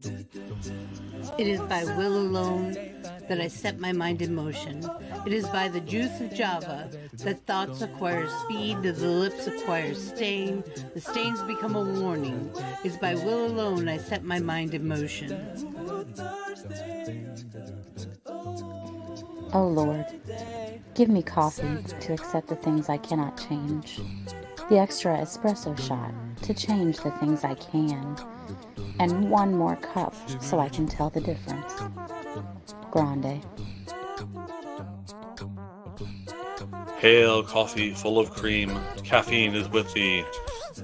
It is by will alone that I set my mind in motion. It is by the juice of Java that thoughts acquire speed, that the lips acquire stain, the stains become a warning. It is by will alone I set my mind in motion. O Lord, give me coffee to accept the things I cannot change, the extra espresso shot to change the things I can, and one more cup so I can tell the difference. Grande. Hail, coffee full of cream, caffeine is with thee.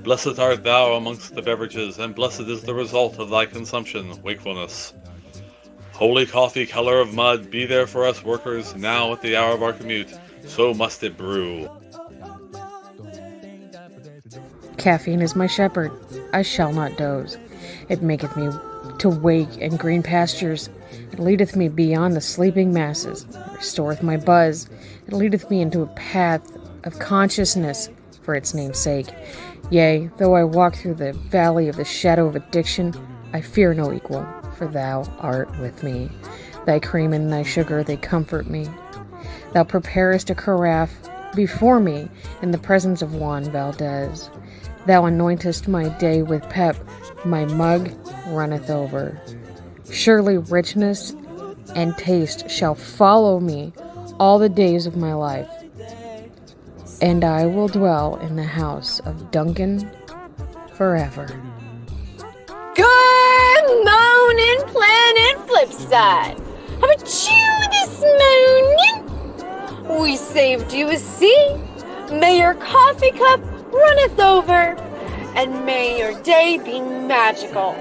Blessed art thou amongst the beverages, and blessed is the result of thy consumption, wakefulness. Holy coffee, color of mud, be there for us workers, now at the hour of our commute, so must it brew. Caffeine is my shepherd, I shall not doze. It maketh me to wake in green pastures. It leadeth me beyond the sleeping masses. It restoreth my buzz. It leadeth me into a path of consciousness for its name's sake. Yea, though I walk through the valley of the shadow of addiction, I fear no equal, for thou art with me. Thy cream and thy sugar, they comfort me. Thou preparest a carafe before me in the presence of Juan Valdez. Thou anointest my day with pep, my mug runneth over. Surely richness and taste shall follow me all the days of my life, and I will dwell in the house of Duncan forever. Good morning, Planet Flipside. How about you this morning? We saved you a seat. May your coffee cup runneth over, and may your day be magical.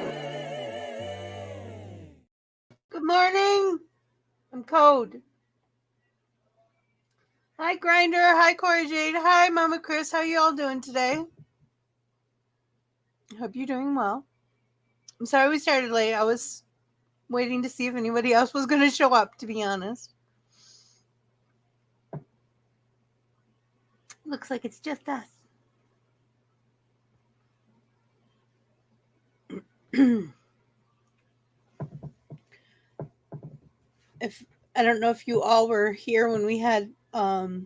Good morning. I'm Code. Hi, Grinder. Hi, Cora Jade. Hi, Mama Chris. How you all doing today? I hope you're doing well. I'm sorry we started late. I was waiting to see if anybody else was going to show up, to be honest. Looks like it's just us. If I don't know if you all were here when we had Phil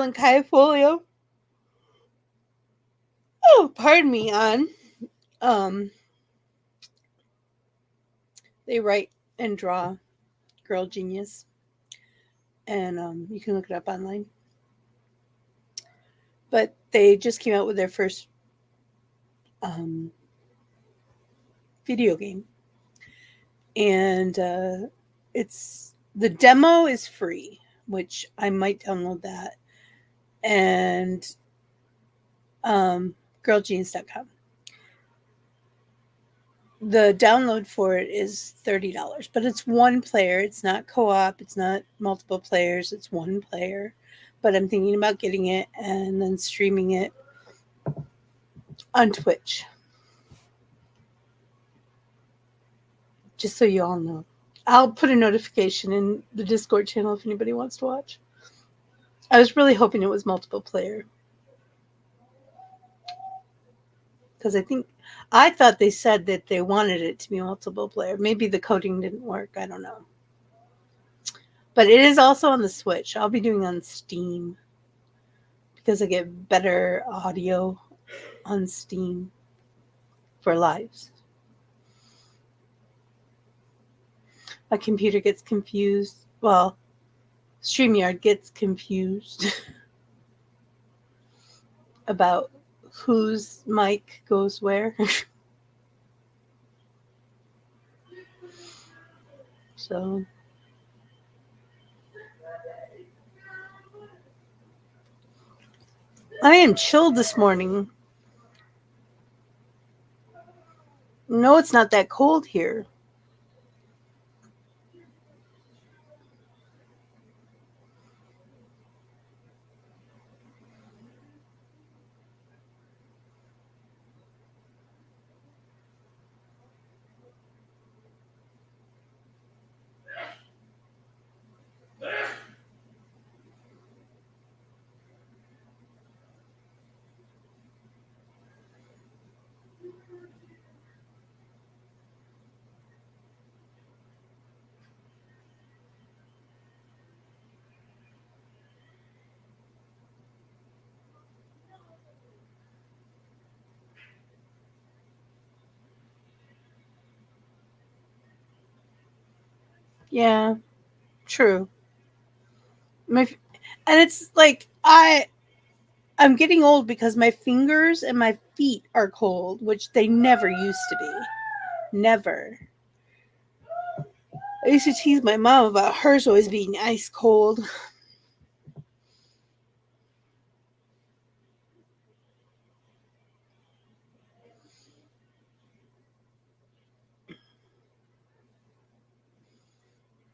and Kai Folio. Oh, pardon me, on they write and draw Girl Genius, and you can look it up online. But they just came out with their first video game, and it's the demo is free, which I might download that, and girlgenius.com. The download for it is $30, but it's one player. It's not co-op. It's not multiple players. It's one player. But I'm thinking about getting it and then streaming it on Twitch. Just so you all know. I'll put a notification in the Discord channel if anybody wants to watch. I was really hoping it was multiple player. Because I thought they said that they wanted it to be multiple player. Maybe the coding didn't work. I don't know. But it is also on the Switch. I'll be doing on Steam because I get better audio on Steam for lives. My computer gets confused. Well, StreamYard gets confused about whose mic goes where. So I am chilled this morning. No, it's not that cold here. Yeah, true. My, and it's like I'm getting old because my fingers and my feet are cold, which they never used to be. Never. I used to tease my mom about hers always being ice cold.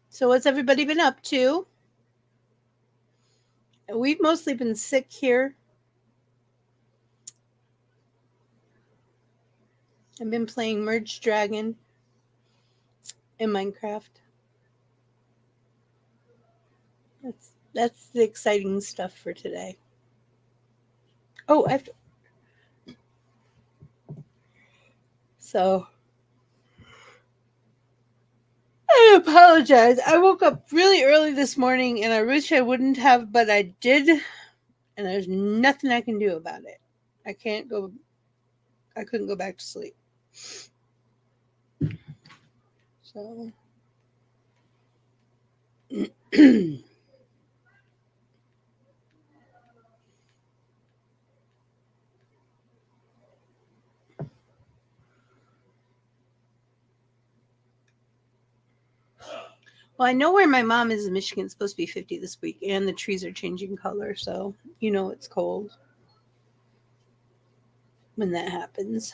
So what's everybody been up to? We've mostly been sick here. I've been playing Merge Dragon in Minecraft. That's the exciting stuff for today. Oh, I have to. So I apologize. I woke up really early this morning and I wish I wouldn't have, but I did, and there's nothing I can do about it. I couldn't go back to sleep. So well, I know where my mom is in Michigan. It's supposed to be 50 this week, and the trees are changing color, so it's cold when that happens.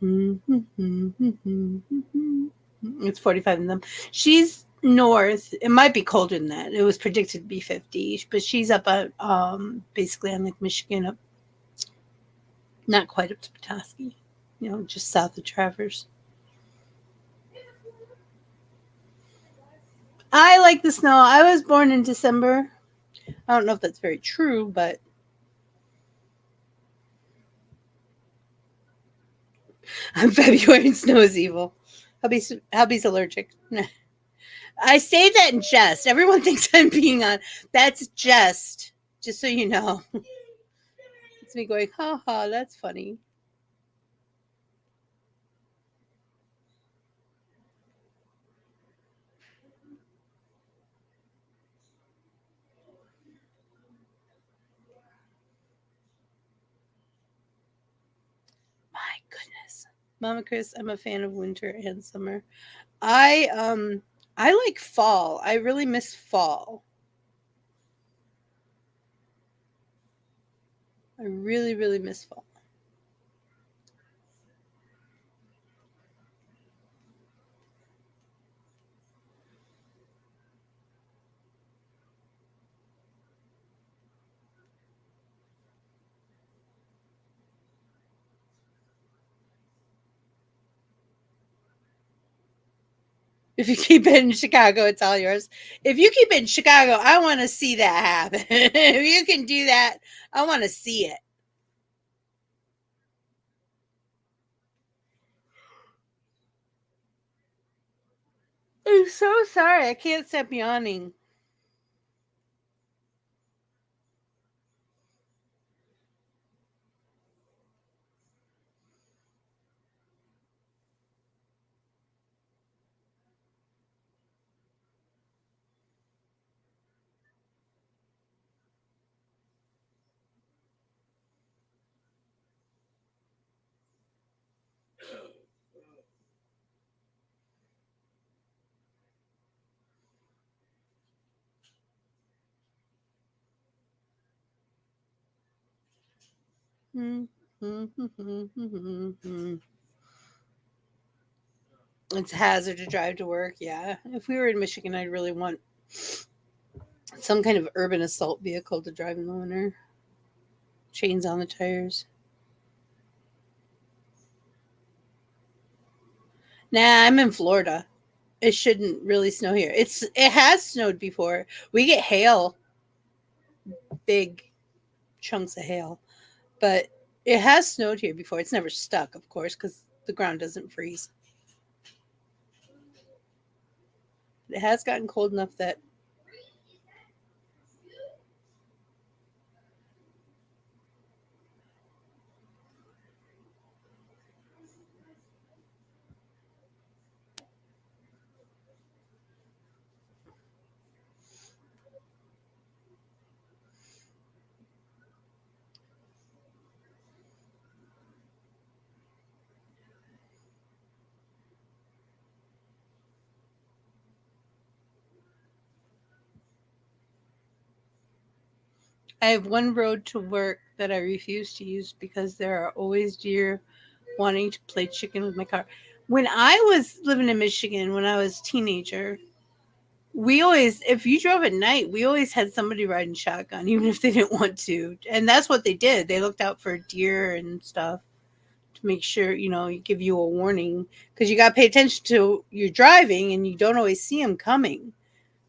It's 45 in them. She's north. It might be colder than that. It was predicted to be 50, but she's up at basically on Lake Michigan, up not quite up to Petoskey, just south of Traverse. I like the snow. I was born in December. I don't know if that's very true, but I'm February and snow is evil. Hubby's allergic. I say that in jest. Everyone thinks I'm being on. That's just so you know. It's me going, ha ha, that's funny. My goodness. Mama Chris, I'm a fan of winter and summer. I like fall. I really miss fall. I really, really miss fall. If you keep it in Chicago, it's all yours. If you keep it in Chicago, I want to see that happen. If you can do that, I want to see it. I'm so sorry. I can't stop yawning. It's a hazard to drive to work. Yeah. If we were in Michigan, I'd really want some kind of urban assault vehicle to drive in the winter. Chains on the tires. Nah, I'm in Florida. It shouldn't really snow here. It has snowed before. We get hail, big chunks of hail, but it has snowed here before. It's never stuck, of course, because the ground doesn't freeze. It has gotten cold enough that I have one road to work that I refuse to use because there are always deer wanting to play chicken with my car. When I was living in Michigan, when I was a teenager, we always, if you drove at night, we always had somebody riding shotgun, even if they didn't want to. And that's what they did. They looked out for deer and stuff to make sure, give you a warning because you got to pay attention to your driving and you don't always see them coming.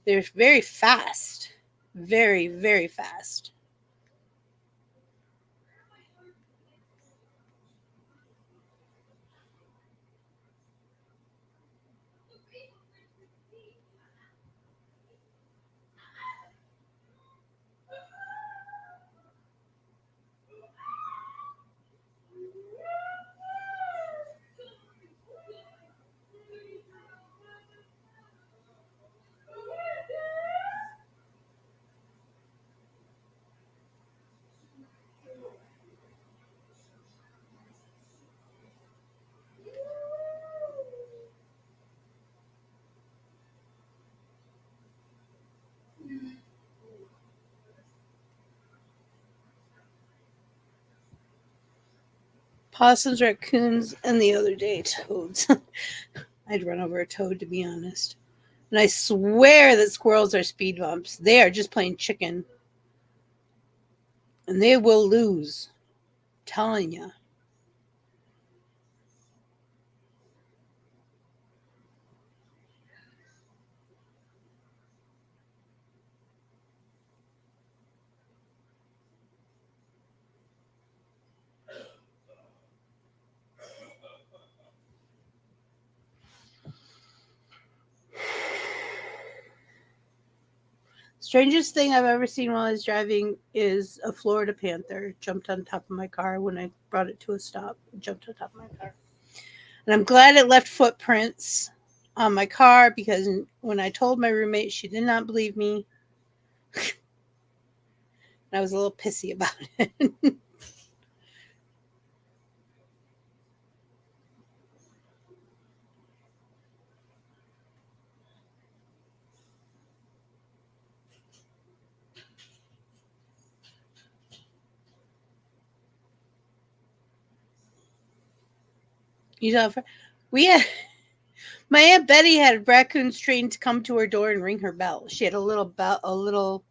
They're very fast, very, very fast. Possums, raccoons, and the other day, toads. I'd run over a toad, to be honest. And I swear that squirrels are speed bumps. They are just playing chicken. And they will lose. I'm telling you. Strangest thing I've ever seen while I was driving is a Florida panther jumped on top of my car when I brought it to a stop. It jumped on top of my car. And I'm glad it left footprints on my car because when I told my roommate, she did not believe me. I was a little pissy about it. You know, we had my Aunt Betty had raccoons trained to come to her door and ring her bell. She had a little bell, a little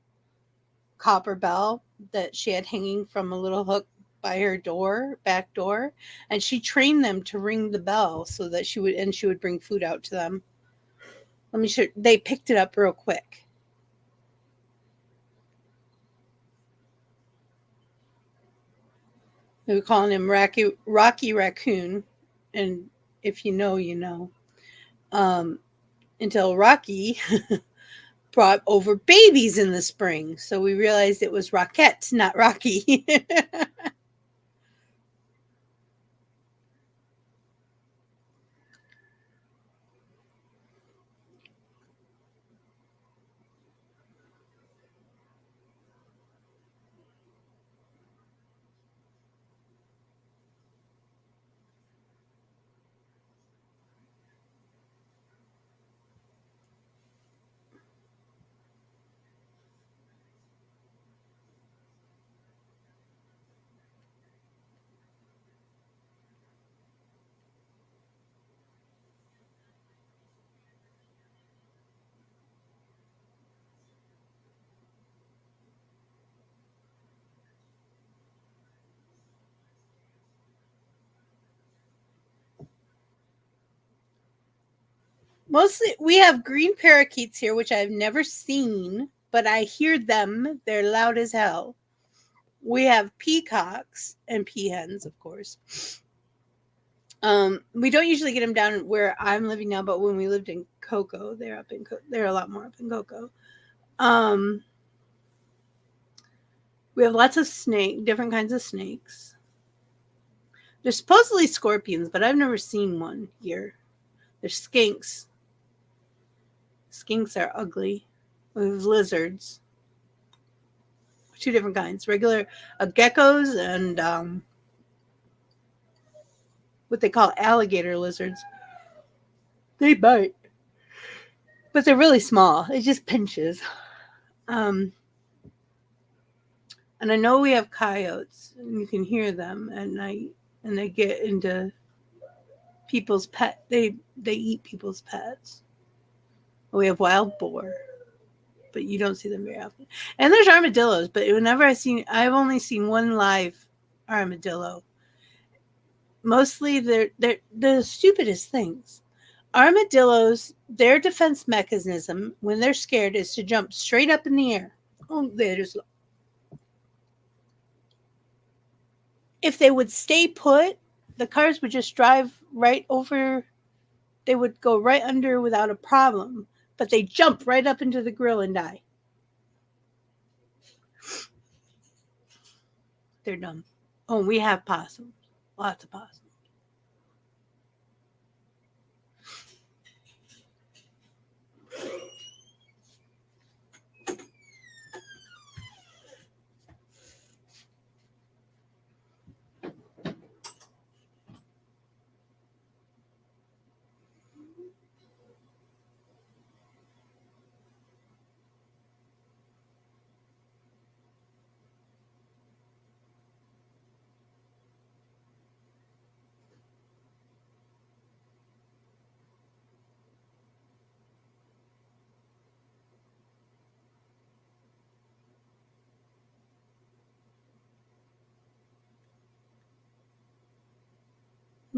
copper bell that she had hanging from a little hook by her back door, and she trained them to ring the bell so that she would bring food out to them. Let me show. They picked it up real quick. They were calling him Rocky Raccoon, and if you know, you know. Until Rocky brought over babies in the spring, so we realized it was Rockette, not Rocky. Mostly, we have green parakeets here, which I've never seen, but I hear them. They're loud as hell. We have peacocks and peahens, of course. We don't usually get them down where I'm living now, but when we lived in Cocoa, they're a lot more up in Cocoa. We have lots of different kinds of snakes. There's supposedly scorpions, but I've never seen one here. There's skinks. Skinks are ugly. We have lizards. 2 different kinds. Regular geckos and what they call alligator lizards. They bite. But they're really small. It just pinches. And I know we have coyotes, and you can hear them at night, and they get into people's pet. They eat people's pets. We have wild boar, but you don't see them very often. And there's armadillos, but I've only seen one live armadillo. Mostly they're the stupidest things. Armadillos, their defense mechanism when they're scared is to jump straight up in the air. Oh, if they would stay put, the cars would just drive right over. They would go right under without a problem, but they jump right up into the grill and die. They're dumb. Oh, we have possums. Lots of possums. I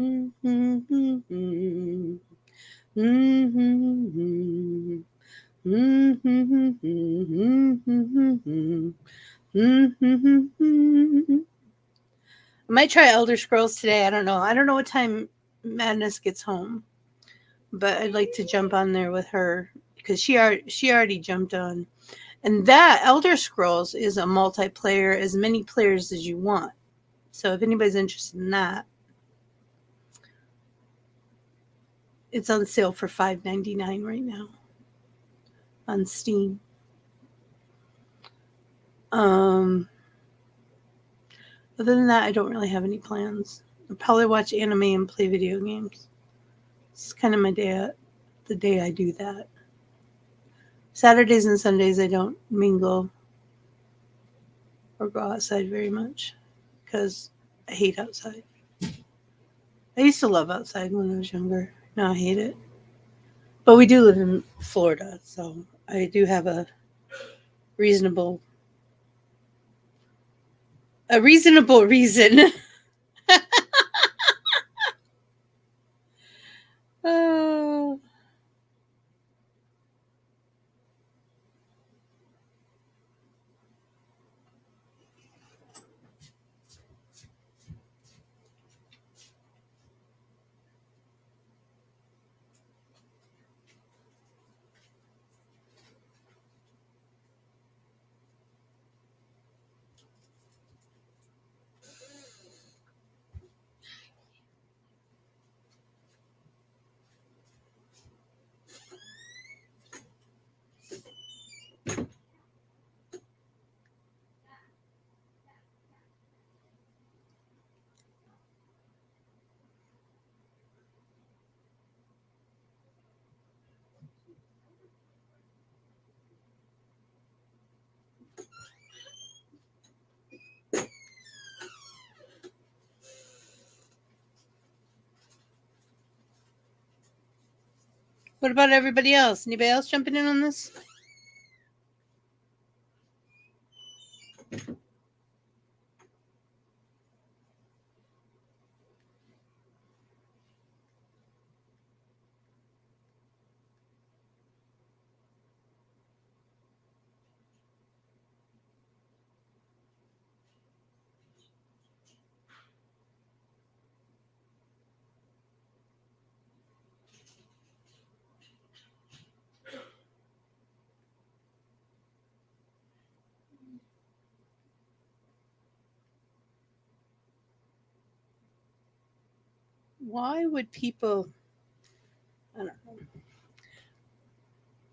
might try Elder Scrolls today. I don't know. I don't know what time Madness gets home, but I'd like to jump on there with her because she already jumped on. And that Elder Scrolls is a multiplayer, as many players as you want. So if anybody's interested in that, it's on sale for $5.99 right now on Steam. Other than that, I don't really have any plans. I'll probably watch anime and play video games. It's kind of my day, the day I do that. Saturdays and Sundays, I don't mingle or go outside very much because I hate outside. I used to love outside when I was younger. Now I hate it. But we do live in Florida, so I do have a reasonable reason. Oh. What about everybody else? Anybody else jumping in on this? Why would people? I don't know.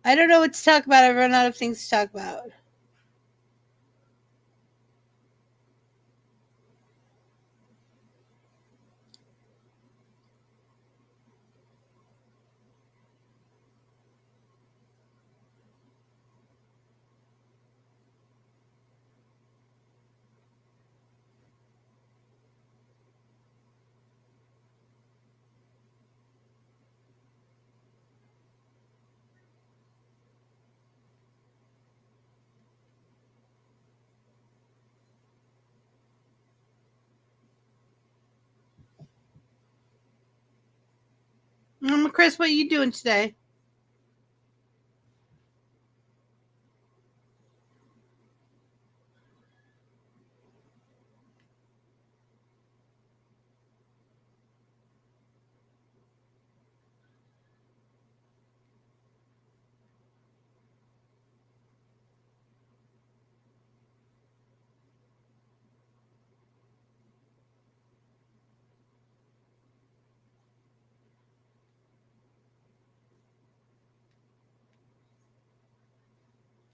I don't know what to talk about. I've run out of things to talk about. Chris, what are you doing today?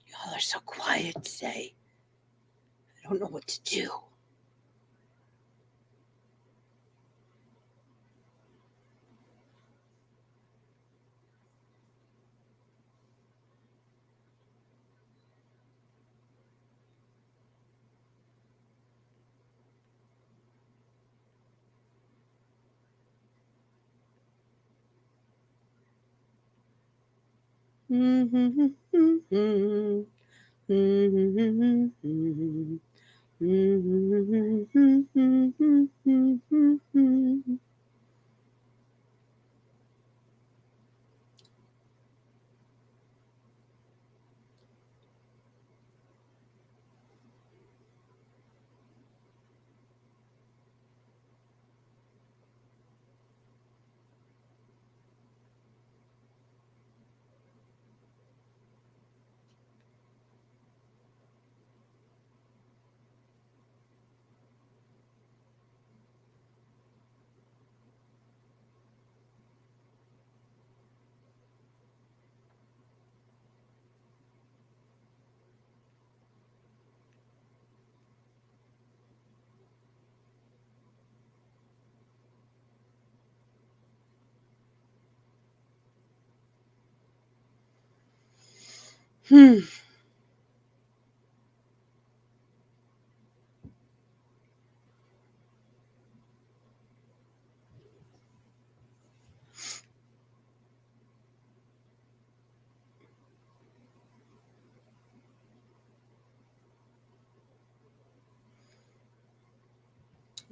Y'all are so quiet today. I don't know what to do.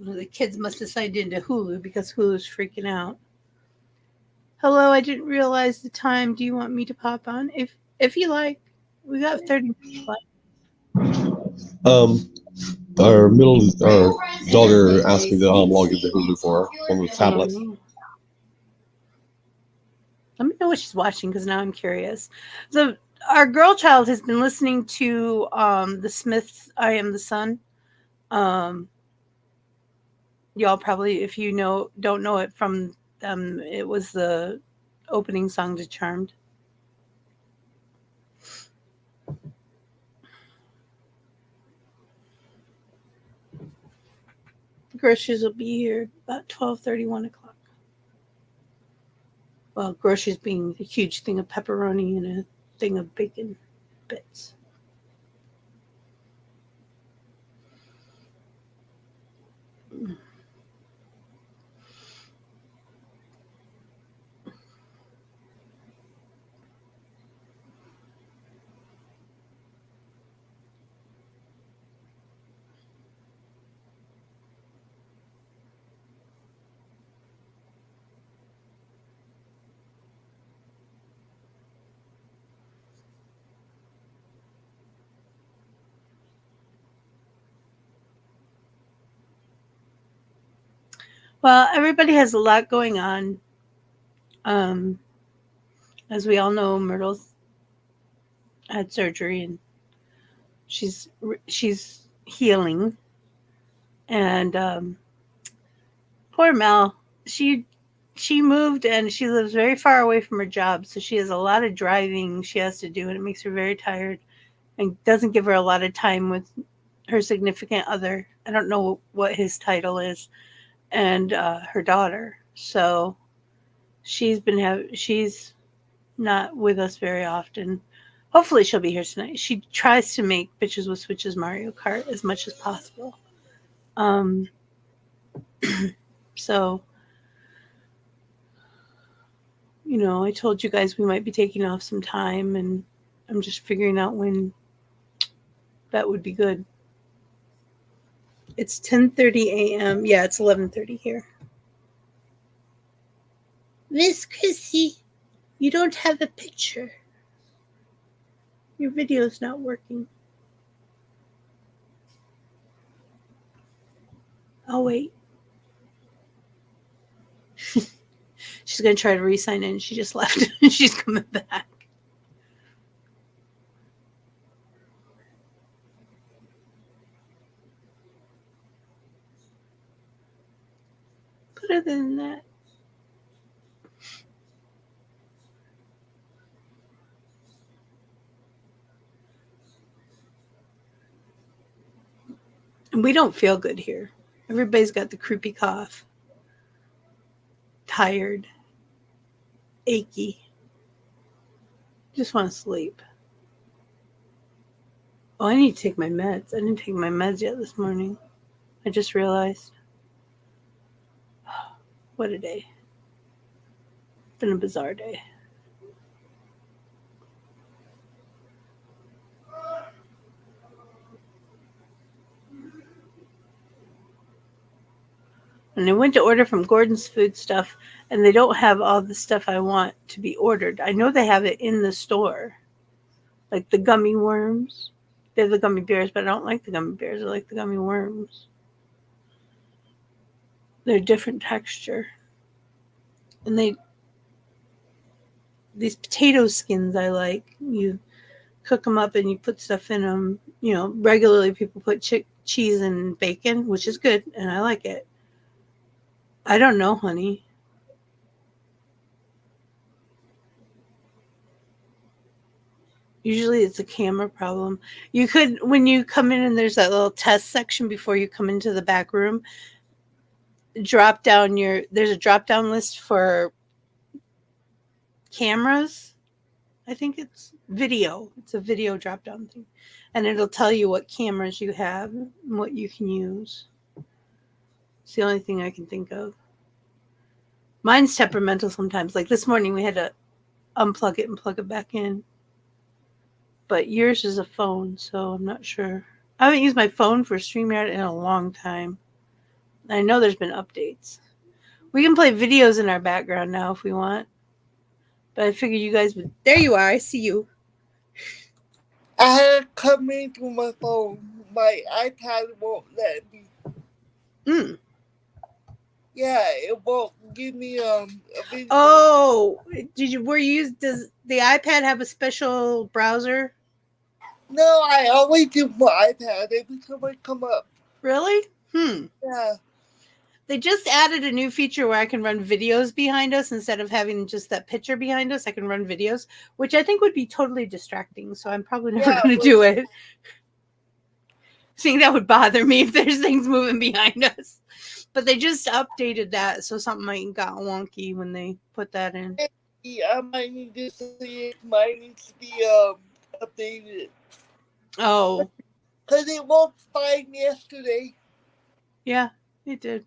Well, the kids must have signed into Hulu because Hulu's freaking out. Hello, I didn't realize the time. Do you want me to pop on? If you like, we got 30 minutes left. Our daughter asked me to log into Hulu for her on the tablet. Let me know what she's watching because now I'm curious. So our girl child has been listening to the Smiths' "I Am the Sun." Y'all probably, if you don't know it from them, it was the opening song to Charmed. The groceries will be here about 12:30, 1 o'clock. Well, groceries being a huge thing of pepperoni and a thing of bacon bits. Well, everybody has a lot going on. As we all know, Myrtle's had surgery and she's healing. And poor Mel, she she moved and she lives very far away from her job, so she has a lot of driving she has to do, and it makes her very tired and doesn't give her a lot of time with her significant other. I don't know what his title is, and her daughter. So she's not with us very often. Hopefully she'll be here tonight. She tries to make Bitches with Switches Mario Kart as much as possible. So, I told you guys we might be taking off some time, and I'm just figuring out when that would be good. It's 10:30 a.m. Yeah, it's 11:30 here. Miss Chrissy, you don't have a picture. Your video's not working. I'll wait. She's going to try to re-sign in. She just left. She's coming back. But other than that, and we don't feel good here. Everybody's got the croupy cough. Tired. Achy. Just want to sleep. Oh, I need to take my meds. I didn't take my meds yet this morning. I just realized. What a day. It's been a bizarre day. And I went to order from Gordon's Food Stuff, and they don't have all the stuff I want to be ordered. I know they have it in the store. Like the gummy worms. They have the gummy bears, but I don't like the gummy bears. I like the gummy worms. They're a different texture. And these potato skins I like. You cook them up and you put stuff in them. Regularly people put cheese and bacon, which is good, and I like it. I don't know, honey. Usually it's a camera problem. You could, when you come in and there's that little test section before you come into the back room, there's a drop down list for cameras. I think it's video. It's a video drop down thing. And it'll tell you what cameras you have and what you can use. It's the only thing I can think of. Mine's temperamental sometimes. Like this morning we had to unplug it and plug it back in. But yours is a phone, so I'm not sure. I haven't used my phone for StreamYard in a long time. I know there's been updates. We can play videos in our background now if we want. But I figured you guys would... There you are. I see you. I had to come in through my phone. My iPad won't let me. Yeah, it won't give me a video. Oh, does the iPad have a special browser? No, I always use my iPad every time I come up. Really? Yeah. They just added a new feature where I can run videos behind us instead of having just that picture behind us. I can run videos, which I think would be totally distracting. So I'm probably never going to do it. Seeing that would bother me if there's things moving behind us. But they just updated that, so something might got wonky when they put that in. Yeah, I might need to see it. Mine needs to be updated. Oh. Because it won't find yesterday. Yeah, it did.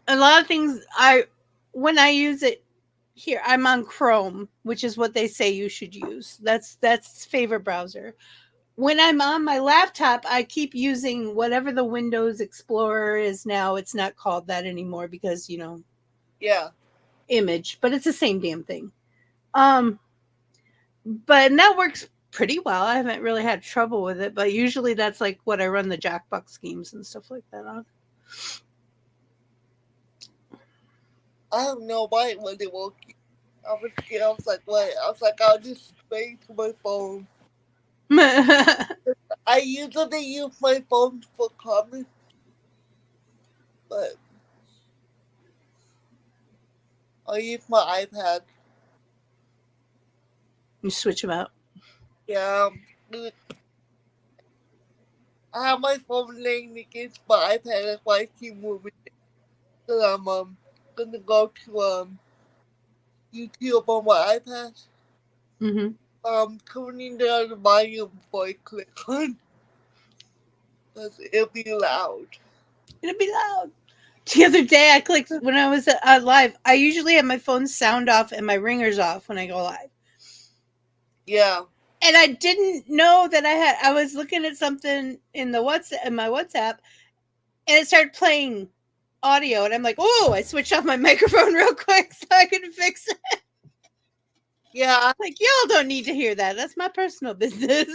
A lot of things, when I use it here, I'm on Chrome, which is what they say you should use. That's favorite browser. When I'm on my laptop, I keep using whatever the Windows Explorer is now. It's not called that anymore because, Yeah. Image, but it's the same damn thing. But that works pretty well. I haven't really had trouble with it, but usually that's like what I run the Jackbox games and stuff like that on. I don't know why it wasn't working. I was like, what? I was like, I'll just wait to my phone. I usually use my phone for comments, but I use my iPad. You switch them out. Yeah. I have my phone laying against my iPad. That's why I keep moving it. So I'm gonna go to YouTube on my iPad. Mm-hmm. Turning down the volume before I click on. Because it'll be loud. It'll be loud. The other day I clicked when I was live. I usually have my phone sound off and my ringers off when I go live. Yeah. And I didn't know that I was looking at something in my WhatsApp, and it started playing audio, and I'm like, oh, I switched off my microphone real quick so I could fix it. Yeah. Like, y'all don't need to hear that. That's my personal business.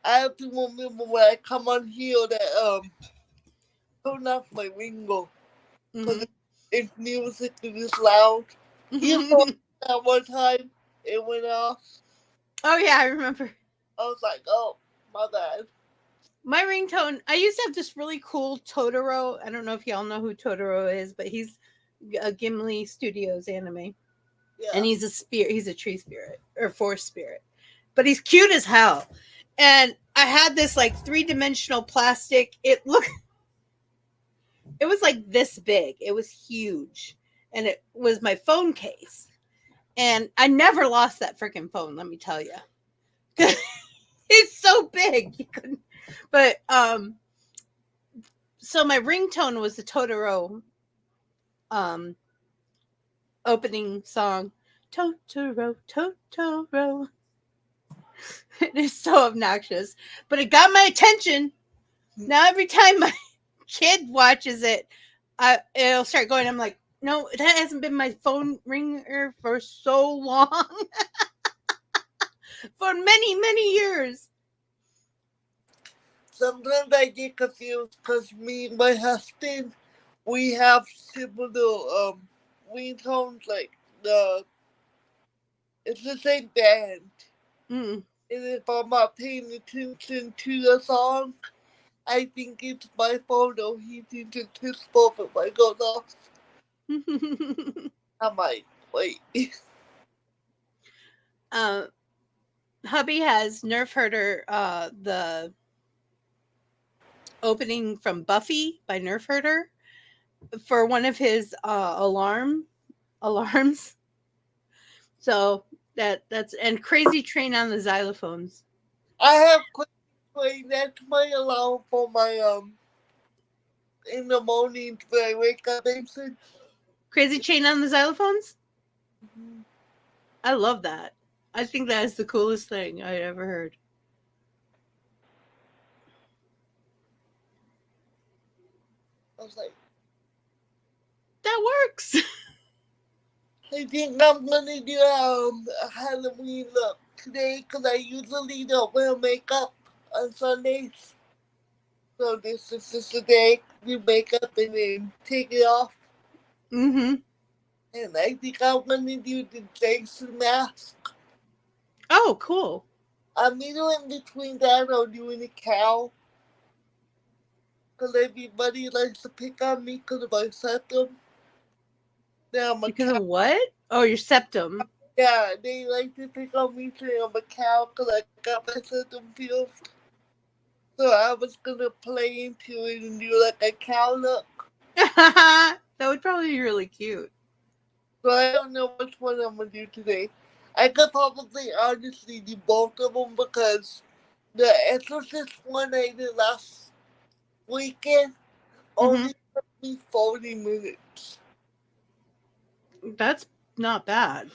I have to remember when I come on here that turn off my window. Because if music is loud. You know, that one time it went off. Oh yeah, I remember. I was like, oh, my bad. My ringtone, I used to have this really cool Totoro. I don't know if y'all know who Totoro is, but he's a Gimli Studios anime. Yeah. And he's a spirit. He's a tree spirit or forest spirit. But he's cute as hell. And I had this like 3-dimensional plastic. It was like this big. It was huge. And it was my phone case. And I never lost that freaking phone, let me tell you. It's so big. You couldn't. But so my ringtone was the Totoro opening song. Totoro, Totoro. It is so obnoxious, but it got my attention. Now every time my kid watches it, it'll start going. I'm like, no, that hasn't been my phone ringer for so long. For many, many years. Sometimes I get confused because me and my husband, we have similar ringtones, like it's the same band. Mm. And if I'm not paying attention to the song, I think it's my phone, or he thinks it's his phone, but mine goes off. I'm like, wait. Hubby has Nerf Herder, the opening from Buffy by Nerf Herder for one of his alarms. So that's and Crazy Train on the xylophones. I have played that's my alarm for my in the morning when I wake up. Crazy Train on the xylophones. Mm-hmm. I love that. I think that is the coolest thing I ever heard. I was like, that works. I think I'm gonna do a Halloween look today because I usually don't wear makeup on Sundays. So this is just the day to do makeup and then take it off. Mm-hmm. And I think I'm gonna do the Jason mask. Oh, cool. I'm either in between that or doing a cow. Because everybody likes to pick on me because of my septum. Now I'm a because cow. of what? Oh, your septum. Yeah, they like to pick on me saying I'm a cow because I got my septum pierced. So I was gonna play into it and do like a cow look. That would probably be really cute. So I don't know which one I'm gonna do today. I could probably honestly do both of them because the Exorcist one I did last weekend only took me 40 minutes. That's not bad.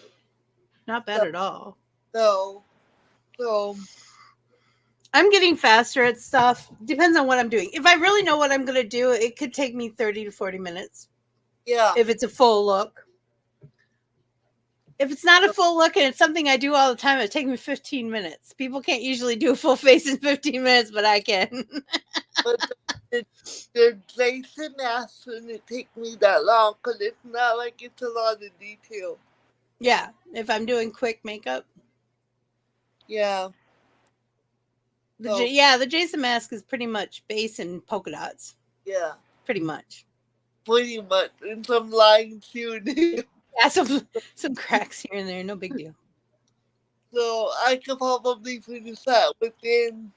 Not bad at all. No. So I'm getting faster at stuff. Depends on what I'm doing. If I really know what I'm going to do, it could take me 30 to 40 minutes. Yeah. If it's a full look. If it's not a full look and it's something I do all the time, it takes me 15 minutes. People can't usually do a full face in 15 minutes, but I can. But the Jason mask shouldn't take me that long because it's not like it's a lot of detail. Yeah, if I'm doing quick makeup. Yeah. The Jason mask is pretty much base and polka dots. Yeah. Pretty much. pretty much, and some lines here and there. Yeah, some cracks here and there, no big deal. So I could probably finish that within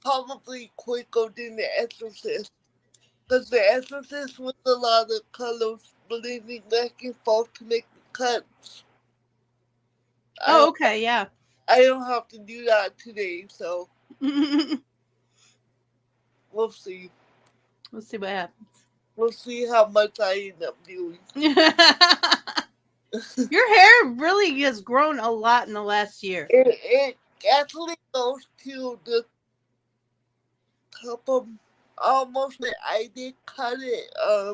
probably quicker than The Exorcist. Because The Exorcist was a lot of colors blending back and forth to make the cuts. Oh, okay, yeah. I don't have to do that today, so we'll see. We'll see what happens. We'll see how much I end up doing. Your hair really has grown a lot in the last year. It actually goes to the top of almost where I did cut it. I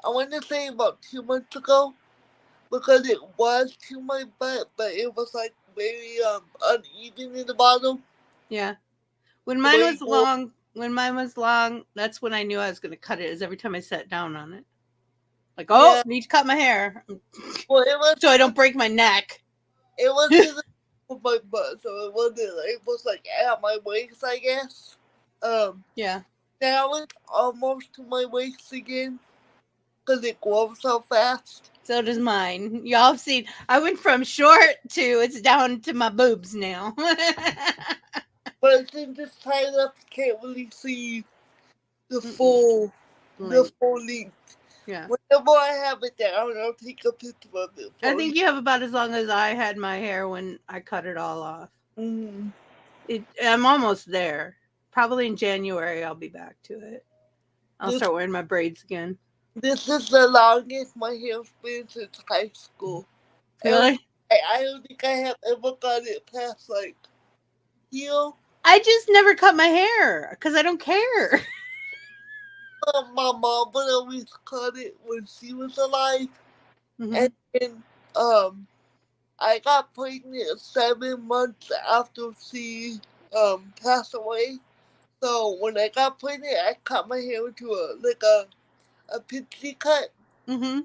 want to say about 2 months ago, because it was to my butt, but it was like very uneven in the bottom. Yeah. When mine was long, that's when I knew I was going to cut it. Is every time I sat down on it, like, oh, need to cut my hair, well, it was so I don't break my neck. It was to the top of my butt, so it wasn't. It was like at my waist, I guess. Yeah. Now it's almost to my waist again, because it grows so fast. So does mine. Y'all have seen. I went from short to it's down to my boobs now. But since it's tied up, you can't really see the full length. Yeah. Whenever I have it down, I'll take a picture of it. I think you have about as long as I had my hair when I cut it all off. Mm-hmm. I'm almost there. Probably in January, I'll be back to it. I'll start wearing my braids again. This is the longest my hair's been since high school. Really? I don't think I have ever got it past, like, here. I just never cut my hair because I don't care. My mom would always cut it when she was alive. Mm-hmm. And then I got pregnant 7 months after she passed away. So when I got pregnant, I cut my hair into a pixie cut. Mm-hmm.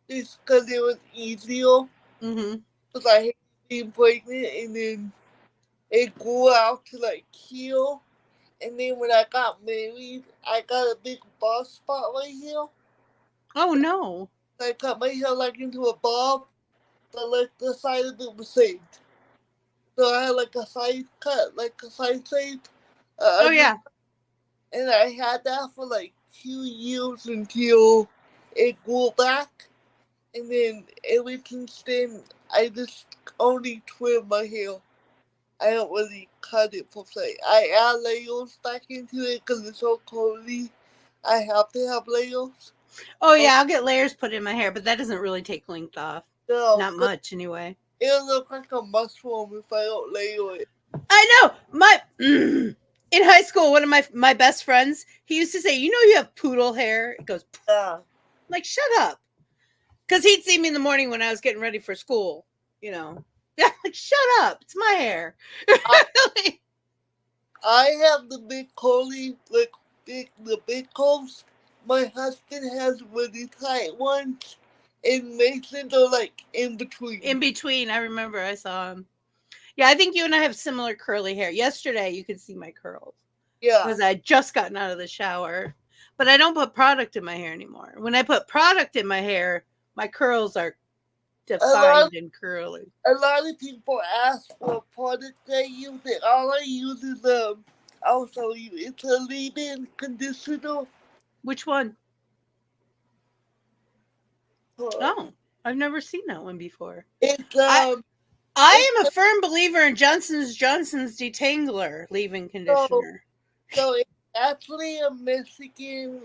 Just because it was easier. Mm-hmm. Because I hated being pregnant, and then it grew out to like here. And then when I got married, I got a big bald spot right here. Oh no! I cut my hair like into a bob, but like the side of it was saved. So I had like a side cut, like a side saved. Oh yeah. And I had that for like 2 years until it grew back. And then ever since then, I just only trim my hair. I don't really cut it per se. I add layers back into it because it's so curly. I have to have layers. Oh yeah, I'll get layers put in my hair, but that doesn't really take length off. No, not much anyway. It'll look like a mushroom if I don't layer it. I know. In high school, one of my best friends, he used to say, "You know, you have poodle hair." It goes, yeah. I'm like, shut up, because he'd see me in the morning when I was getting ready for school. You know, yeah, like shut up, it's my hair. I have the big curly, like the big curls. My husband has really tight ones, and Mason are like in between. In between, I remember I saw him. Yeah, I think you and I have similar curly hair. Yesterday, you could see my curls. Yeah. Because I had just gotten out of the shower. But I don't put product in my hair anymore. When I put product in my hair, my curls are defined and curly. A lot of people ask what product I use. And all I use is it's a leave-in conditioner. Which one? Oh, I've never seen that one before. It's I am a firm believer in Johnson's Detangler leave-in conditioner. So it's actually a Mexican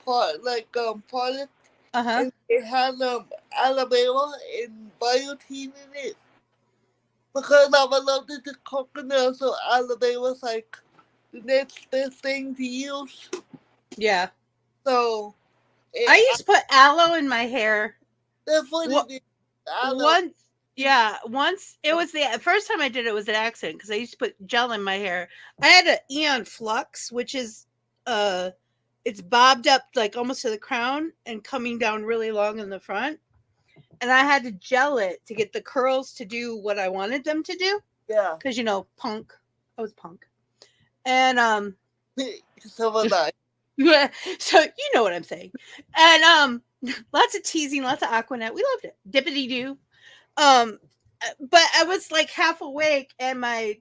product. And it has aloe vera and biotin in it. Because I'm allergic to coconut, so aloe vera is like the next best thing to use. Yeah. So I used to put aloe in my hair. That's what it is. Once it was the first time I did it was an accident because I used to put gel in my hair. I had an Eon Flux, which is it's bobbed up like almost to the crown and coming down really long in the front. And I had to gel it to get the curls to do what I wanted them to do. Yeah. Because punk. I was punk. And so was I. So you know what I'm saying. And lots of teasing, lots of Aquanet. We loved it. Dippity doo. But I was like half awake, and my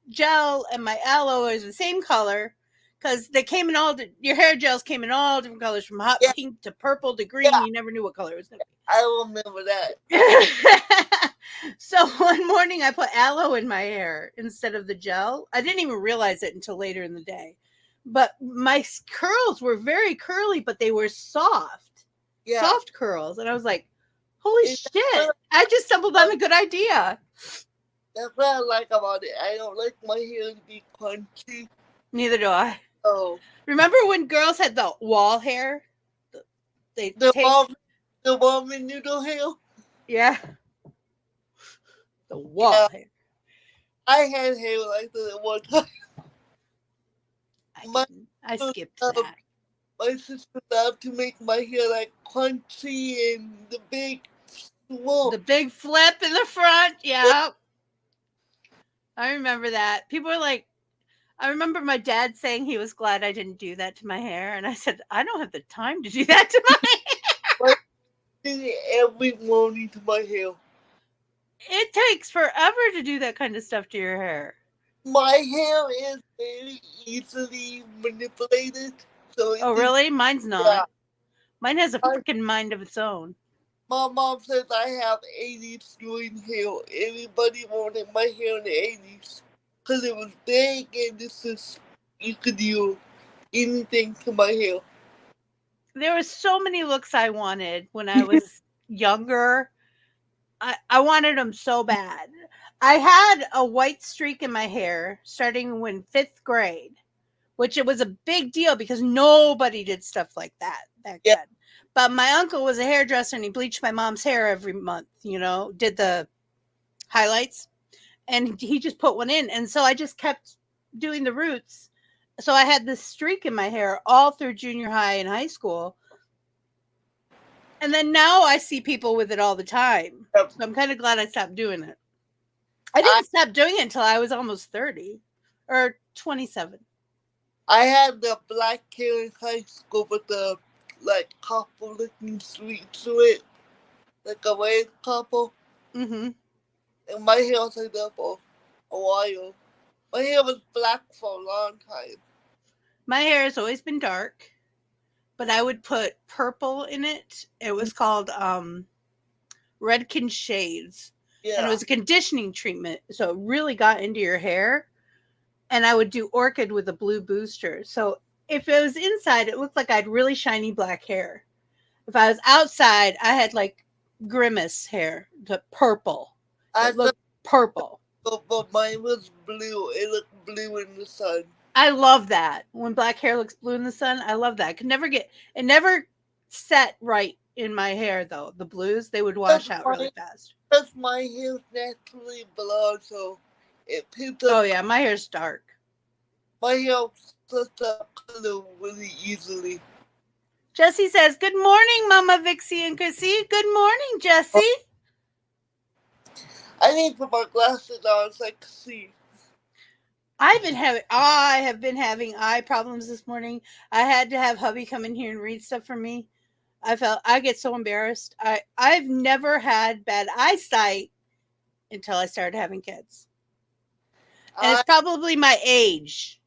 gel and my aloe is the same color because they came in your hair gels came in all different colors, from hot pink to purple to green. Yeah. You never knew what color it was going to be. I remember that. So one morning I put aloe in my hair instead of the gel. I didn't even realize it until later in the day. But my curls were very curly, but they were soft. Yeah. Soft curls. And I was like, holy shit. I just stumbled on a good idea. That's what I like about it. I don't like my hair to be crunchy. Neither do I. Oh. Remember when girls had the wall hair? The ramen noodle hair? Yeah. The wall hair. I had hair like that at one time. I skipped that. My sister loved to make my hair like crunchy and the big swoop. The big flip in the front. Yeah. I remember that. People were like, I remember my dad saying he was glad I didn't do that to my hair. And I said, I don't have the time to do that to my hair. I do it every morning to my hair. It takes forever to do that kind of stuff to your hair. My hair is very easily manipulated. So really? Mine's not. Yeah. Mine has a freaking mind of its own. My mom says I have 80s doing hair. Everybody wanted my hair in the 80s. Because it was big and you could do anything to my hair. There were so many looks I wanted when I was younger. I wanted them so bad. I had a white streak in my hair starting in 5th grade, which it was a big deal because nobody did stuff like that back then. But my uncle was a hairdresser and he bleached my mom's hair every month, did the highlights. And he just put one in. And so I just kept doing the roots. So I had this streak in my hair all through junior high and high school. And then now I see people with it all the time. So I'm kind of glad I stopped doing it. I didn't stop doing it until I was almost 30 or 27. I had the black hair in high school with the copper looking streak to it. Like a red copper. Mm-hmm. And my hair was like that for a while. My hair was black for a long time. My hair has always been dark, but I would put purple in it. It was called Redken Shades. Yeah. And it was a conditioning treatment, so it really got into your hair. And I would do Orchid with a blue booster. So if it was inside, it looked like I had really shiny black hair. If I was outside, I had like Grimace hair, the purple. It looked purple. But mine was blue. It looked blue in the sun. I love that. When black hair looks blue in the sun, I love that. It never set right in my hair though. The blues, they would wash out really fast. Because my hair's naturally blonde, so it picks up. Oh yeah, my hair's dark. My hair picks up color really easily. Jessie says, "Good morning, Mama Vixie and Chrissy." Good morning, Jessie. I need to put my glasses on so I can see. I have been having eye problems this morning. I had to have hubby come in here and read stuff for me. I get so embarrassed. I've never had bad eyesight until I started having kids. And it's probably my age,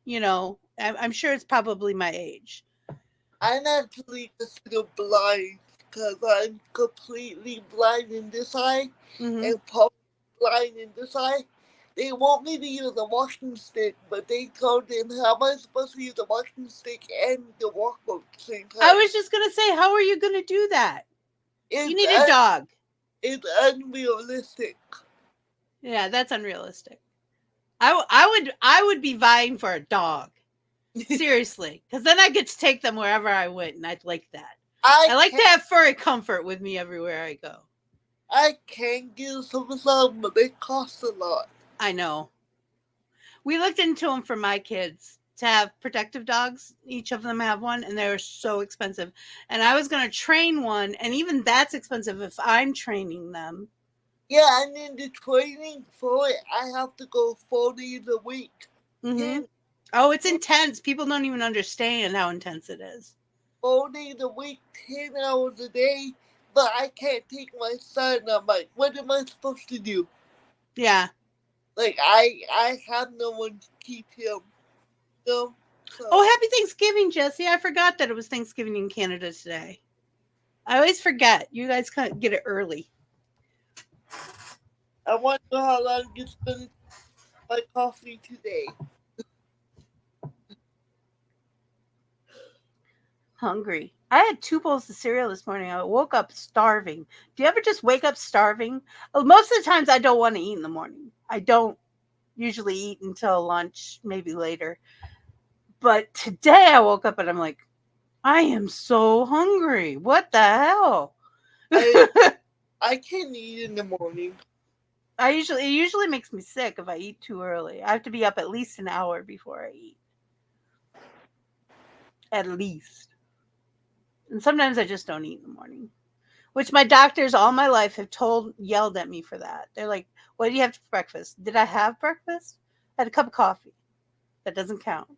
I'm sure it's probably my age. I'm actually considered blind because I'm completely blind in this eye and probably blind in this eye. They want me to use a walking stick, but they told them how am I supposed to use a walking stick and the walker at the same time. I was just going to say, how are you going to do that? You need a dog. It's unrealistic. Yeah, that's unrealistic. I would be vying for a dog. Seriously. Because then I get to take them wherever I went, and I'd like that. I like to have furry comfort with me everywhere I go. I can get some of them, but they cost a lot. I know. We looked into them for my kids to have protective dogs. Each of them have one, and they're so expensive. And I was going to train one, and even that's expensive if I'm training them. Yeah, and in the training for it, I have to go 4 days a week. Mm-hmm. Oh, it's intense. People don't even understand how intense it is. 4 days a week, 10 hours a day, but I can't take my son. I'm like, what am I supposed to do? Yeah. Like, I have no one to keep him. So, Oh, happy Thanksgiving, Jesse. I forgot that it was Thanksgiving in Canada today. I always forget. You guys can't get it early. I want to know how long it's been my coffee today. Hungry. I had 2 bowls of cereal this morning. I woke up starving. Do you ever just wake up starving? Most of the times I don't want to eat in the morning. I don't usually eat until lunch, maybe later. But today I woke up and I'm like, I am so hungry. What the hell? I can eat in the morning. It usually makes me sick if I eat too early. I have to be up at least an hour before I eat. At least. And sometimes I just don't eat in the morning. Which my doctors all my life have yelled at me for that. They're like, what do you have for breakfast? Did I have breakfast? I had a cup of coffee. That doesn't count.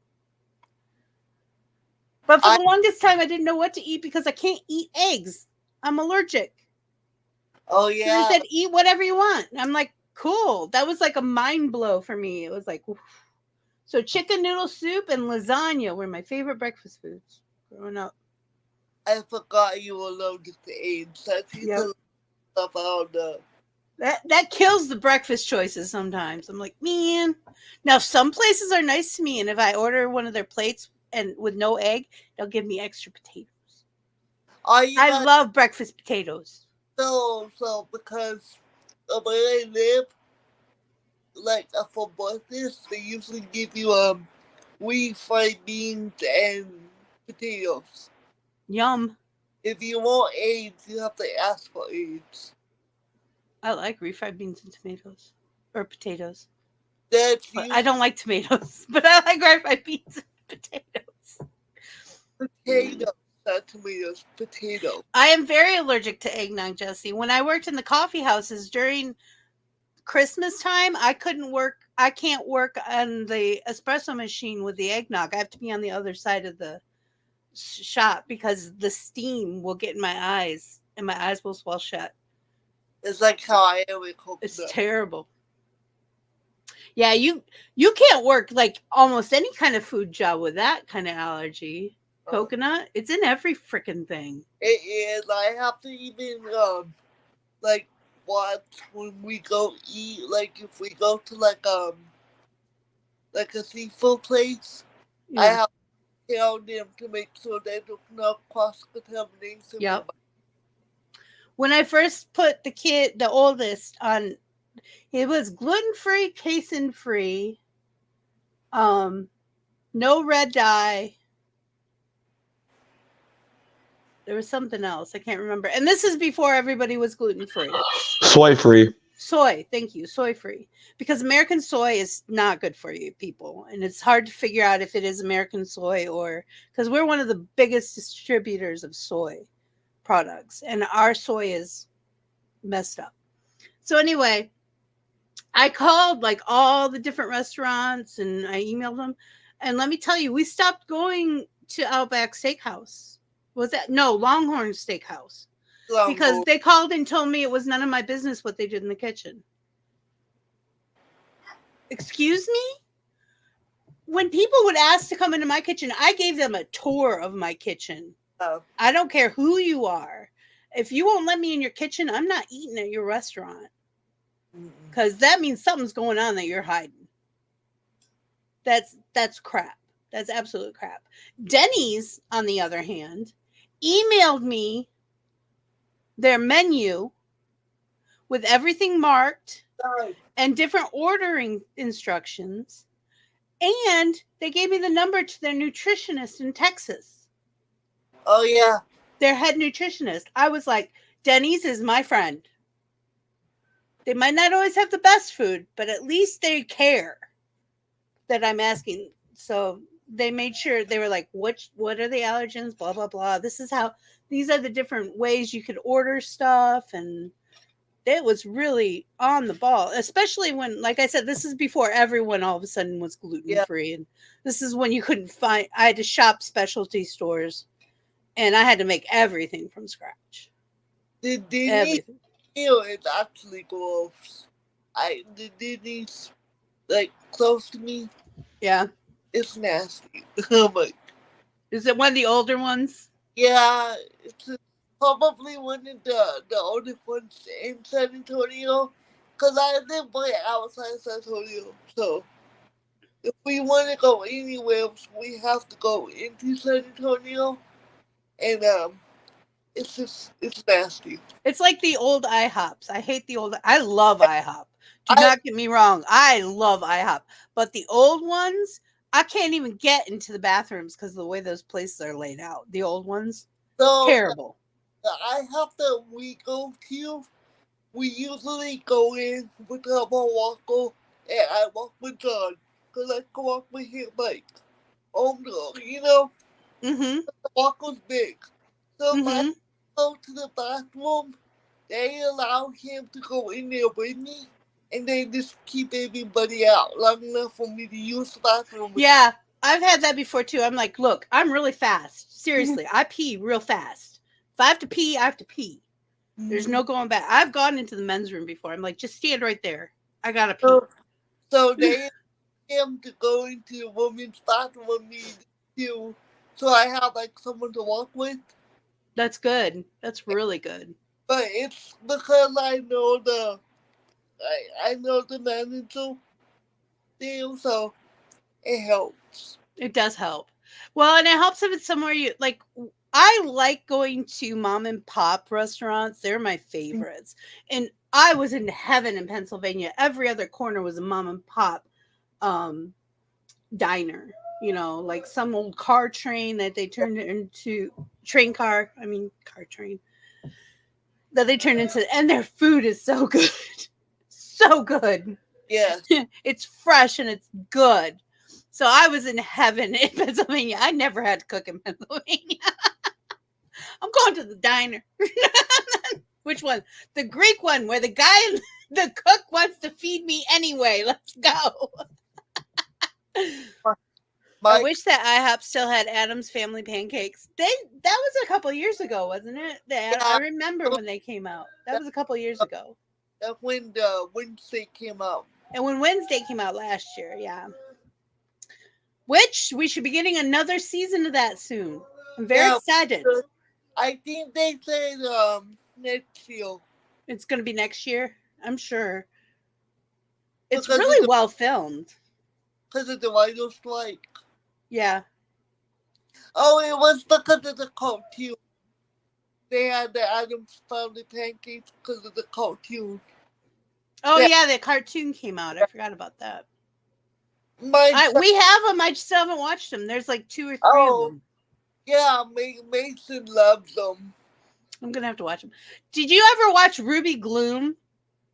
But for the longest time, I didn't know what to eat because I can't eat eggs. I'm allergic. Oh, yeah. So they said, eat whatever you want. And I'm like, cool. That was like a mind blow for me. It was like, oof. So chicken noodle soup and lasagna were my favorite breakfast foods growing up. I forgot you were allergic to AIDS. That's stuff I don't know. That kills the breakfast choices sometimes. I'm like, man. Now, some places are nice to me, and if I order one of their plates and with no egg, they'll give me extra potatoes. I love breakfast potatoes. So because the way I live, like for breakfast, they usually give you refried beans and potatoes. Yum. If you want AIDS, you have to ask for AIDS. I like refried beans and tomatoes. Or potatoes. But I don't like tomatoes, but I like refried beans and potatoes. Potatoes, not tomatoes, potatoes. I am very allergic to eggnog, Jesse. When I worked in the coffee houses during Christmas time, I can't work on the espresso machine with the eggnog. I have to be on the other side of the shop because the steam will get in my eyes and my eyes will swell shut. It's like how I am with coconut. It's terrible. Yeah, you can't work like almost any kind of food job with that kind of allergy. Coconut, it's in every freaking thing. It is. I have to even like watch when we go eat. Like if we go to like a seafood place, I have to tell them to make sure they don't have cross contamination. Yep. When I first put the oldest on, it was gluten-free, casein-free, no red dye. There was something else. I can't remember. And this is before everybody was gluten-free. Soy-free. Soy. Thank you. Soy-free. Because American soy is not good for you people. And it's hard to figure out if it is American soy or... Because we're one of the biggest distributors of soy products. And our soy is messed up. So anyway, I called like all the different restaurants and I emailed them. And let me tell you, we stopped going to Outback Steakhouse. Was that? No, Longhorn Steakhouse. Because they called and told me it was none of my business what they did in the kitchen. Excuse me? When people would ask to come into my kitchen, I gave them a tour of my kitchen. Oh. I don't care who you are. If you won't let me in your kitchen, I'm not eating at your restaurant. Because that means something's going on that you're hiding. That's crap. That's absolute crap. Denny's, on the other hand, emailed me their menu with everything marked and different ordering instructions. And they gave me the number to their nutritionist in Texas. Oh, yeah. Their head nutritionist. I was like, Denny's is my friend. They might not always have the best food, but at least they care that I'm asking. So they made sure they were like, what are the allergens? Blah, blah, blah. These are the different ways you could order stuff. And It was really on the ball, especially when, like I said, this is before everyone all of a sudden was gluten free, and this is when you couldn't find. I had to shop specialty stores, and I had to make everything from scratch. The Disney Everything. meal is actually gross. The Disney's like close to me. Yeah, it's nasty. I'm like, is it one of the older ones? yeah, it's probably one of the oldest ones in San Antonio. Cause I live way outside San Antonio, so if we want to go anywhere, we have to go into San Antonio, and it's nasty. It's like the old IHOPs. I hate the old. I love IHOP. Do not get me wrong. I love IHOP, but the old ones, I can't even get into the bathrooms because of the way those places are laid out. The old ones, So terrible. the IHOP that we go to, we usually go in with our Walker, and I walk with John, cause I can walk with him like, you know. Mm-hmm. The Walker's big, so if I Mm-hmm. go to the bathroom, they allow him to go in there with me, and they just keep everybody out long enough for me to use the bathroom. Yeah, I've had that before too. I'm like, look, I'm really fast. Seriously, I pee real fast. If I have to pee, I have to pee. There's no going back. I've gone into the men's room before. I'm like, just stand right there. I gotta pee. So they allow him to go into the women's bathroom with me too. So I have like someone to walk with. That's good. That's really good. But it's because I know I know the manager deal, so it helps. It does help. Well, and it helps if it's somewhere you like. I like going to mom and pop restaurants. They're my favorites. And I was in heaven in Pennsylvania. Every other corner was a mom and pop diner. You know, like some old car train that they turned into car train that they turned into, and their food is so good. So good. Yeah. It's fresh and it's good. So I was in heaven in Pennsylvania. I never had to cook in Pennsylvania. I'm going to the diner. Which one? The Greek one where the cook wants to feed me anyway. Let's go. I wish that IHOP still had Adam's Family Pancakes. That was a couple years ago, wasn't it? I remember when they came out. That was a couple years ago. That's when the Wednesday came out. And when Wednesday came out last year, yeah. Which we should be getting another season of that soon. I'm very excited. I think they said next year. It's going to be next year, I'm sure. It's Because really well filmed. Because of the writer's strike. Yeah. Oh, it was because of the cartoon. They had the Adam's Family Pancakes because of the cartoon. Oh, yeah, the cartoon came out. I forgot about that. We have them. I just haven't watched them. There's like 2 or 3 of them. Yeah, Mason loves them. I'm going to have to watch them. Did you ever watch Ruby Gloom?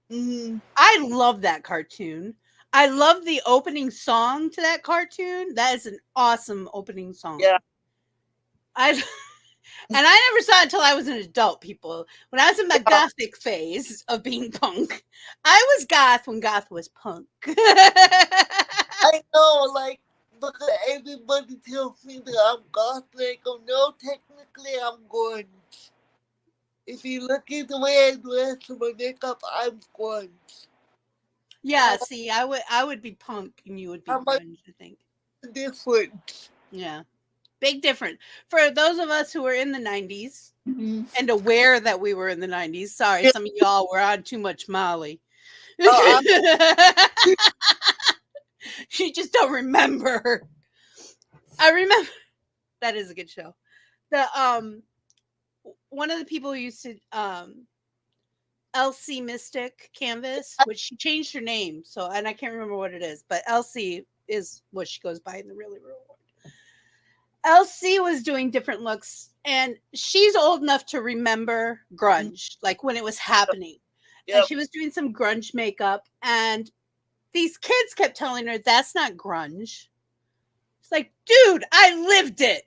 Mm-hmm. I love that cartoon. I love the opening song to that cartoon. That is an awesome opening song. Yeah. And I never saw it until I was an adult, people. When I was in my gothic phase of being punk, I was goth when goth was punk. I know, like, because everybody tells me that I'm goth, and I go, no, technically I'm grunge. If you look at the way I dress and my makeup, I'm grunge. Yeah, see, I would be punk and you would be grunge, I think. Different. Yeah. Big difference. For those of us who were in the 90s and aware that we were in the 90s, sorry, some of y'all were on too much Molly. You just don't remember. I remember. That is a good show. The one of the people who used to Elsie Mystic Canvas, which she changed her name, so, and I can't remember what it is, but Elsie is what she goes by in the really real world. Elsie was doing different looks, and she's old enough to remember grunge, like when it was happening. Yep. And she was doing some grunge makeup, and these kids kept telling her, that's not grunge. It's like, dude, I lived it.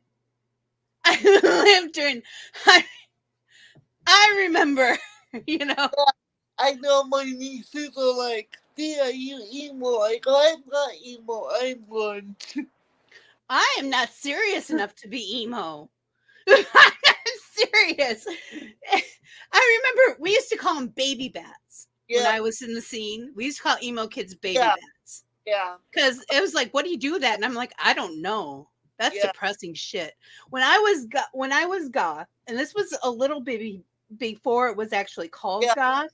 I lived during, I remember, you know. I know my nieces are like, "Dee, are you emo?" I go, "I'm not emo. I'm grunge." I am not serious enough to be emo. I'm serious. I remember we used to call them baby bats when Yeah, I was in the scene. We used to call emo kids baby yeah, bats yeah, because it was like, "What do you do with that?" And I'm like, "I don't know. That's yeah. depressing shit." When I was goth, and this was a little bit before it was actually called Yeah. goth.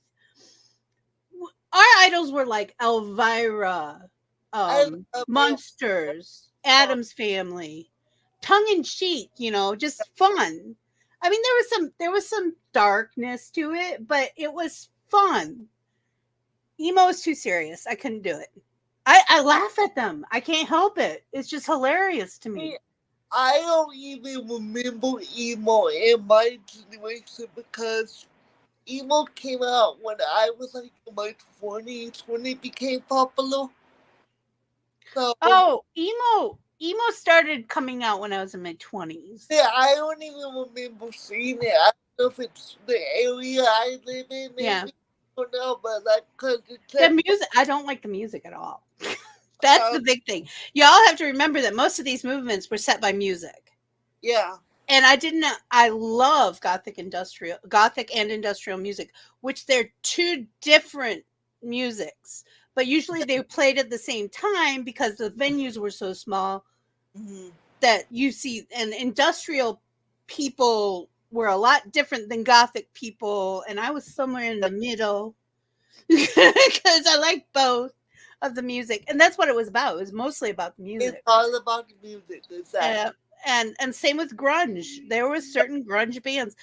Our idols were like Elvira, I love it. Monsters, Adam's Family, tongue in cheek, just fun. I mean, there was some darkness to it, but it was fun. Emo is too serious. I couldn't do it. I laugh at them. I can't help it. It's just hilarious to me. I don't even remember emo in my generation because emo came out when I was like in my 20s when it became popular. So Oh, emo started coming out when I was in my 20s. yeah, I don't even remember seeing it. I don't know if it's the area I live in, maybe. Yeah. I don't know, but like, cause it's The music, I don't like the music at all. That's the big thing. Y'all have to remember that most of these movements were set by music. yeah. And I love gothic and industrial music, which they're two different musics. But usually they played at the same time because the venues were so small that you see, and industrial people were a lot different than gothic people. And I was somewhere in the middle because I like both of the music. And that's what it was about. It was mostly about the music. It's all about the music. Exactly. And same with grunge. There were certain grunge bands.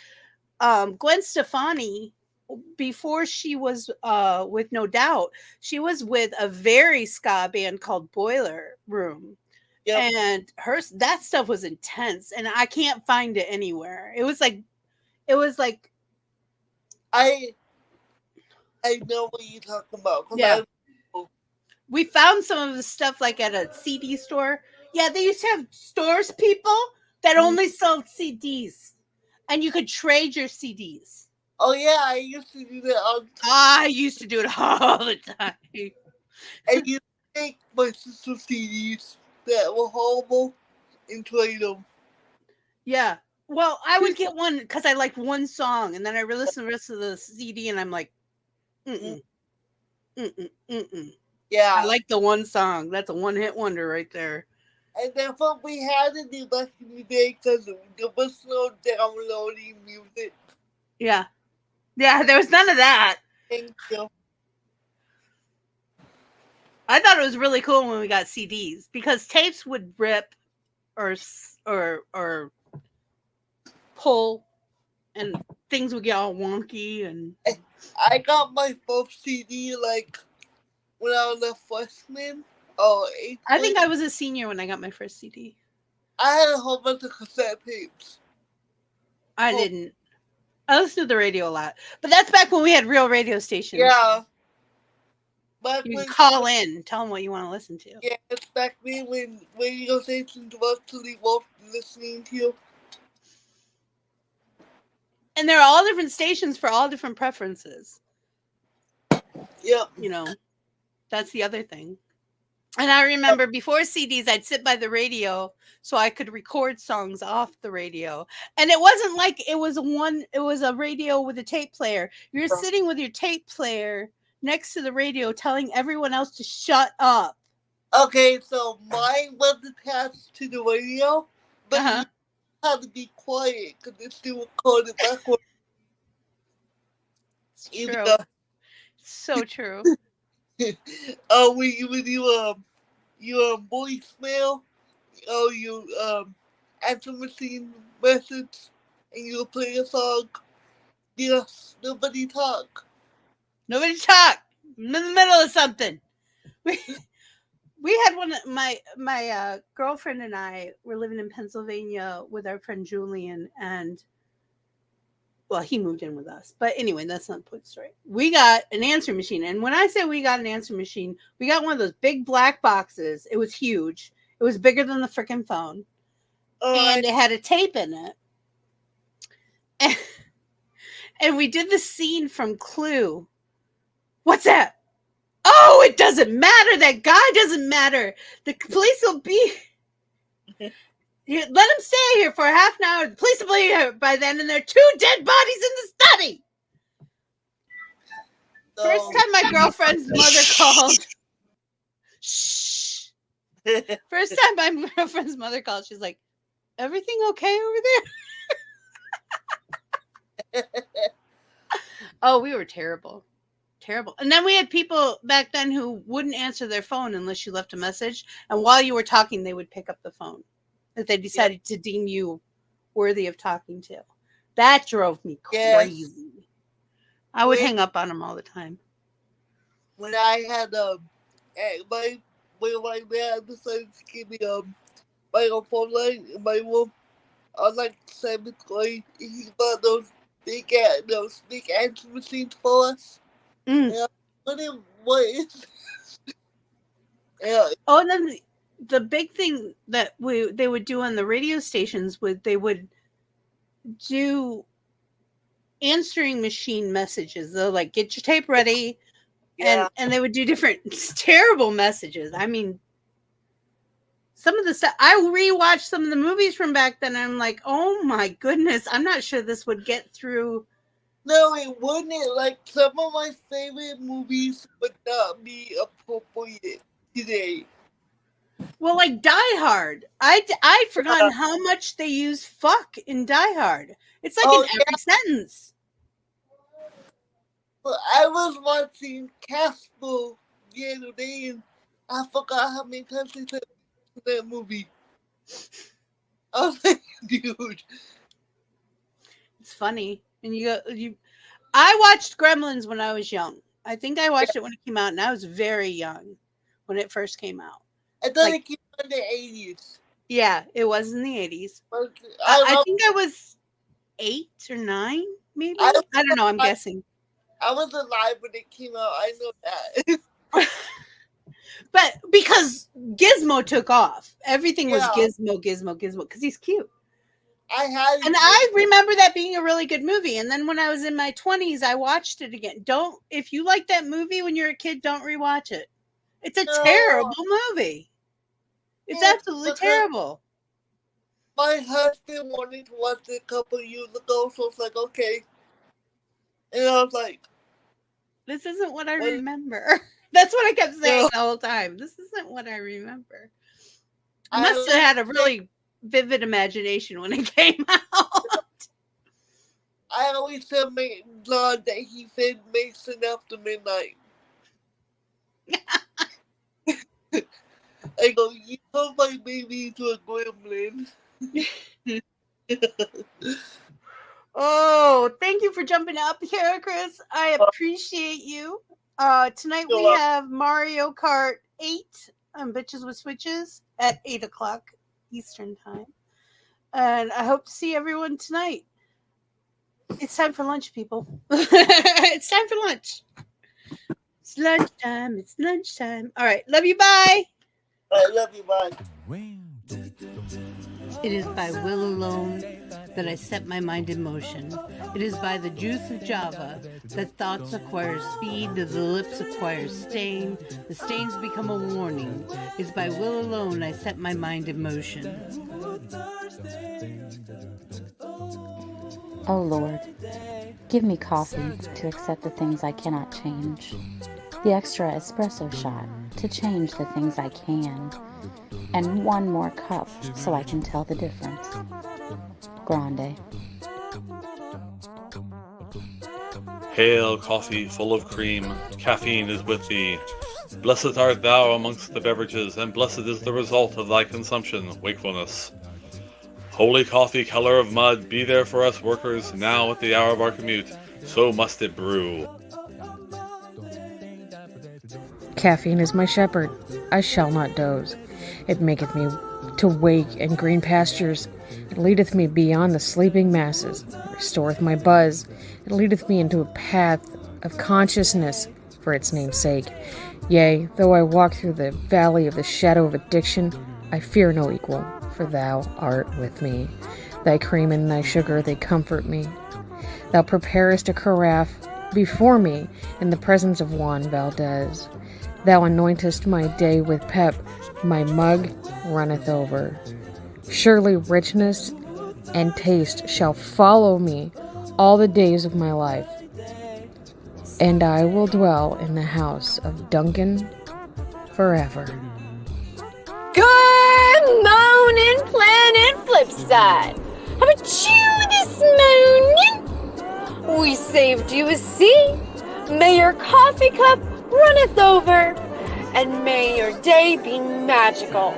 Gwen Stefani, before she was with No Doubt, she was with a very ska band called Boiler Room. Yep. And that stuff was intense, and I can't find it anywhere. It was like I know what you're talking about. Yeah. We found some of the stuff like at a CD store. Yeah, they used to have stores, people, that only sold CDs. And you could trade your CDs. Oh yeah, I used to do that all the time. I used to do it all the time. And you take my sister's CDs that were horrible and trade them. Yeah. Well, I would get one because I liked one song, and then I listen to the rest of the CD, and I'm like, mm-mm, mm-mm, mm-mm. Yeah. I like the one song. That's a one-hit wonder right there. And that's what we had to do back in the day because there was no downloading music. Yeah. Yeah, there was none of that. Thank you. I thought it was really cool when we got CDs because tapes would rip or pull, and things would get all wonky. And I got my first CD like when I was a freshman or eighth. I think I was a senior when I got my first CD. I had a whole bunch of cassette tapes. I didn't. I listened to the radio a lot, but that's back when we had real radio stations. Yeah. But you can call in, tell them what you want to listen to. Yeah, it's back then when radio stations were actually worth listening to. And there are all different stations for all different preferences. Yep. That's the other thing. And I remember before CDs, I'd sit by the radio so I could record songs off the radio. And it wasn't like it was a radio with a tape player. You're sitting with your tape player next to the radio telling everyone else to shut up. Okay, so mine was attached to the radio, but you had to be quiet because it's still recorded backwards. It's true. So true. When you voicemail or you answer machine message and you play a song, yes, nobody talk. Nobody talk. I'm in the middle of something. We had one. My girlfriend and I were living in Pennsylvania with our friend Julian, and well, he moved in with us. But anyway, that's not the point of the story. We got an answering machine, and when I say we got an answering machine, we got one of those big black boxes. It was huge. It was bigger than the freaking phone, and it had a tape in it. And we did the scene from Clue What's that? Oh, it doesn't matter. That guy doesn't matter. The police will be... Let him stay here for half an hour. The police will be here by then, and there are 2 dead bodies in the study. First time my girlfriend's mother called. Shh. First time my girlfriend's mother called, she's like, everything okay over there? Oh, we were terrible. Terrible. And then we had people back then who wouldn't answer their phone unless you left a message. And while you were talking, they would pick up the phone. If they decided to deem you worthy of talking to. That drove me crazy. Yes. I would hang up on them all the time. When I had my dad decided to give me my phone line in my room, I was like 7th grade. He bought those big answer machines for us. Yeah, what is this? Yeah. Oh, and then the big thing that they would do on the radio stations they would do answering machine messages. They'll like, get your tape ready. Yeah. And they would do different terrible messages. I mean, some of the stuff, I rewatched some of the movies from back then. And I'm like, oh my goodness, I'm not sure this would get through. No, it wouldn't. Like, some of my favorite movies would not be appropriate today. Well, like Die Hard. I'd forgotten how much they use fuck in Die Hard. It's like in every sentence. Well, I was watching Casper the other day, and I forgot how many times they said that movie. I was like, dude. It's funny. And I watched Gremlins when I was young. I think I watched it when it came out, and I was very young when it first came out. I thought it came out in the 80s. Yeah, it was in the 80s. I think I was 8 or 9, maybe. I don't know. I'm guessing. I was alive when it came out. I know that. But because Gizmo took off, everything was Gizmo, because he's cute. I remember that being a really good movie. And then when I was in my 20s, I watched it again. If you like that movie when you're a kid, don't rewatch it. It's a terrible movie. It's absolutely terrible. My husband wanted to watch it a couple of years ago, so it's like, okay. And I was like, this isn't what I remember. That's what I kept saying the whole time. This isn't what I remember. I must have had a really vivid imagination when it came out. I always tell John that he said Mason after midnight. I go, you know my baby into a gremlin. Oh, thank you for jumping up here, Chris. I appreciate you. Tonight we have Mario Kart 8 on Bitches with Switches at 8 o'clock Eastern time. And I hope to see everyone tonight. It's time for lunch, people. It's time for lunch. It's lunchtime. It's lunchtime. All right. Love you. Bye. I love you. Bye. It is by will alone that I set my mind in motion. It is by the juice of Java that thoughts acquire speed, that the lips acquire stain, the stains become a warning. It is by will alone I set my mind in motion. Oh Lord, give me coffee to accept the things I cannot change, the extra espresso shot to change the things I can, and one more cup so I can tell the difference. Grande. Hail, coffee full of cream, caffeine is with thee. Blessed art thou amongst the beverages, and blessed is the result of thy consumption, wakefulness. Holy coffee, color of mud, be there for us workers, now at the hour of our commute, so must it brew. Caffeine is my shepherd, I shall not doze. It maketh me to wake in green pastures. It leadeth me beyond the sleeping masses. It restoreth my buzz. It leadeth me into a path of consciousness for its name's sake. Yea, though I walk through the valley of the shadow of addiction, I fear no equal, for thou art with me. Thy cream and thy sugar, they comfort me. Thou preparest a carafe before me in the presence of Juan Valdez. Thou anointest my day with pep, my mug runneth over. Surely richness and taste shall follow me all the days of my life, and I will dwell in the house of Duncan forever. Good morning, Planet Flipside. How about you this morning? We saved you a seat. May your coffee cup runneth over, and may your day be magical.